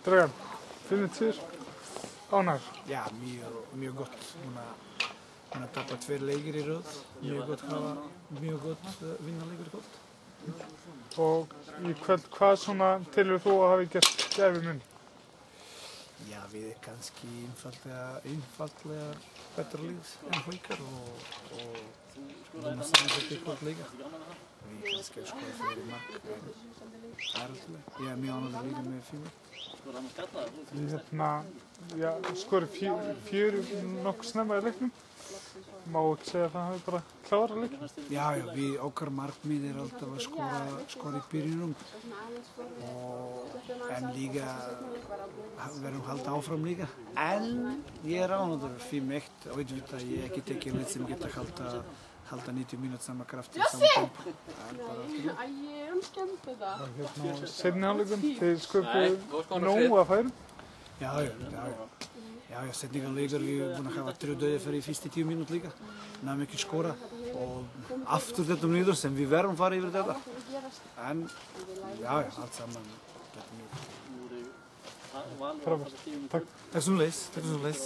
Dragan, finnir til ánægður? Já, mjög gott. Hún að tapa 2 leikir í röð. Mjög gott vinnaleikur í kvöld. Og í kvöld, hvað svona telur þú að hafi gert gæfumun? Já, við kannski einfaldlega betra lið en Haukar og búin að samansetja í kvöld leika. Við kannski skoða fleiri mark en það er alltaf. Ég er mjög ánægður líka með 4. Ég skori 4 nokkuð snemma í leiknum. Má ekki segja að það hafi bara klárað leikinn? Já, okkar markmið er alltaf að skora í byrjunum en líka verðum halda áfram líka. En ég er ánægður 5-1 og auðvitað ég ekki tekið lið sem geta halda 90 mínútur sama krafti, sama tempo. Það er bara alltaf. Seinni hálfleikum, þeir sköpuðu nóg að færum? Já, setningarleikur, við erum búin að hafa 3 dauðafæri í fyrstu 10 mínútur líka. Náðum ekki skora og aftur þetta niður sem við verðum að fara yfir þetta. En allt saman getur mjög. Frábært, takk. Takk sömuleiðis.